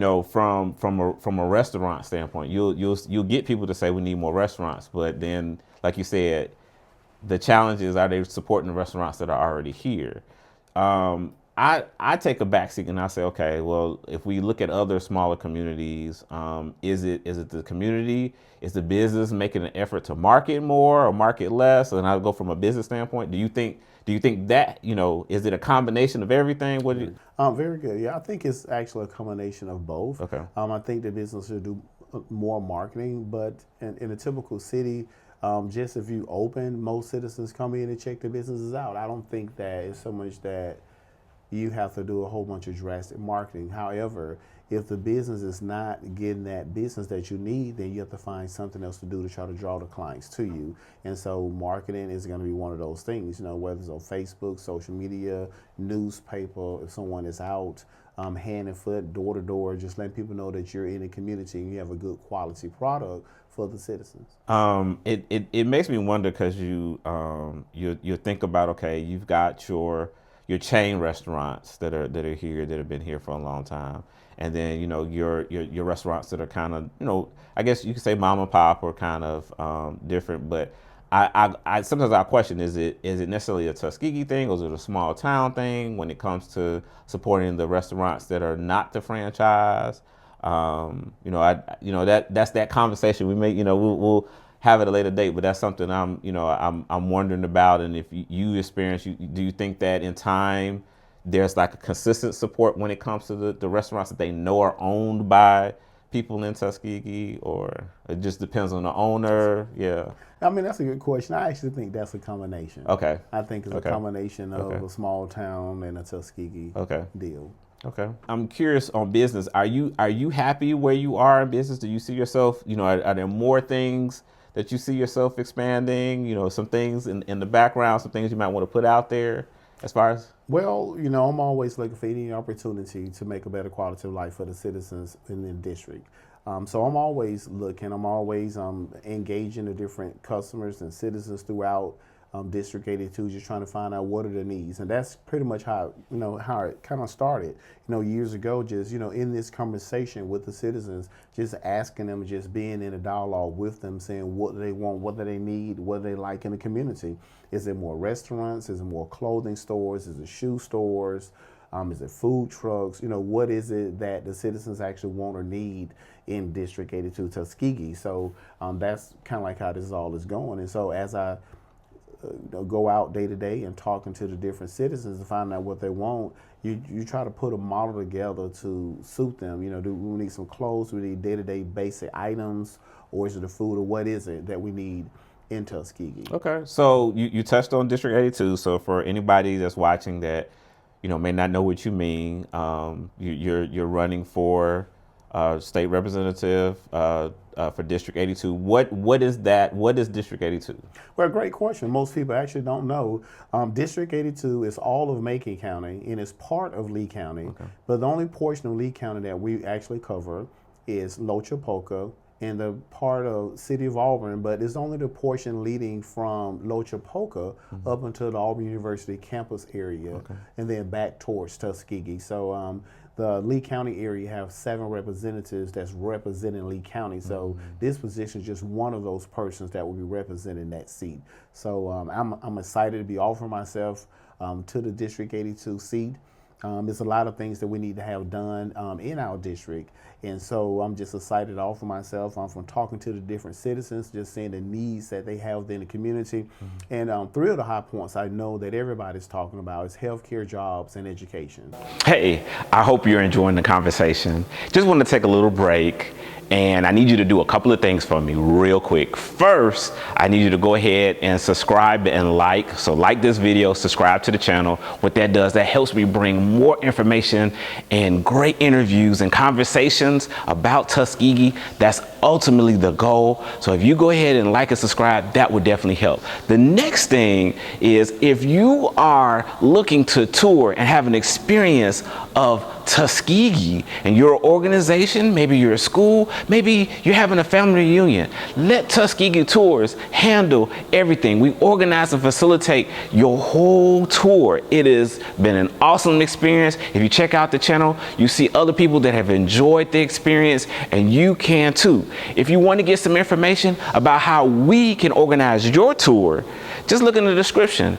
from a restaurant standpoint, you'll get people to say we need more restaurants, but then, like you said, the challenge is, are they supporting the restaurants that are already here? I take a backseat and I say, okay, well, if we look at other smaller communities, is it the community? Is the business making an effort to market more or market less? And I'll go from a business standpoint. Do you think that, is it a combination of everything? What do you? Very good. Yeah, I think it's actually a combination of both. Okay. I think the business should do more marketing, but in a typical city, just if you open, most citizens come in and check the businesses out. I don't think that it's so much that you have to do a whole bunch of drastic marketing. However, if the business is not getting that business that you need, then you have to find something else to do to try to draw the clients to you. And so marketing is going to be one of those things, whether it's on Facebook, social media, newspaper, if someone is out hand and foot, door to door, just letting people know that you're in the community and you have a good quality product for the citizens. It makes me wonder, because you think about, okay, you've got your chain restaurants that are here, that have been here for a long time, and then your restaurants that are kind of, I guess you could say mom and pop, or kind of different. But I sometimes I question, is it necessarily a Tuskegee thing, or is it a small town thing when it comes to supporting the restaurants that are not the franchise? That's that conversation we make. We'll have it at a later date, but that's something I'm wondering about. And if you experience, do you think that in time there's like a consistent support when it comes to the restaurants that they know are owned by people in Tuskegee, or it just depends on the owner? Yeah. I mean, that's a good question. I actually think that's a combination. Okay. I think it's a combination of a small town and a Tuskegee deal. Okay. I'm curious on business. Are you happy where you are in business? Do you see yourself, are there more things that you see yourself expanding? Some things in the background, some things you might want to put out there as far as? Well, I'm always looking for any opportunity to make a better quality of life for the citizens in the district. So I'm always looking. I'm always engaging the different customers and citizens throughout District 82, just trying to find out what are the needs. And that's pretty much how it kind of started, years ago, just, in this conversation with the citizens, just asking them, just being in a dialogue with them, saying what do they want, what do they need, what do they like in the community. Is it more restaurants? Is it more clothing stores? Is it shoe stores? Is it food trucks? What is it that the citizens actually want or need in District 82 Tuskegee? So that's kind of like how this all is going. And so as I go out day to day and talking to the different citizens and finding out what they want, you try to put a model together to suit them. Do we need some clothes? We need day-to-day basic items, or is it the food, or what is it that we need in Tuskegee? Okay, so you touched on District 82. So for anybody that's watching that may not know what you mean, you're running for state representative for District 82. What is that? What is District 82? Well, great question. Most people actually don't know. District 82 is all of Macon County and is part of Lee County. Okay. But the only portion of Lee County that we actually cover is Lochapoka and the part of City of Auburn, but it's only the portion leading from Lochapoka up until the Auburn University campus area, and then back towards Tuskegee. So the Lee County area have 7 representatives that's representing Lee County. So this position is just one of those persons that will be representing that seat. So I'm excited to be offering myself to the District 82 seat. There's a lot of things that we need to have done in our district. And so I'm just excited to offer myself. I'm from talking to the different citizens, just seeing the needs that they have in the community. And 3 of the high points I know that everybody's talking about is healthcare, jobs, and education. Hey, I hope you're enjoying the conversation. Just want to take a little break, and I need you to do a couple of things for me real quick. First, I need you to go ahead and subscribe and like. So like this video, subscribe to the channel. What that does, that helps me bring more information and great interviews and conversations about Tuskegee that's ultimately the goal. So if you go ahead and like and subscribe, that would definitely help. The next thing is, if you are looking to tour and have an experience of Tuskegee and your organization, maybe your school, maybe you're having a family reunion, let Tuskegee Tours handle everything. We organize and facilitate your whole tour. It has been an awesome experience. If you check out the channel, you see other people that have enjoyed the experience, and you can too. If you want to get some information about how we can organize your tour, just look in the description.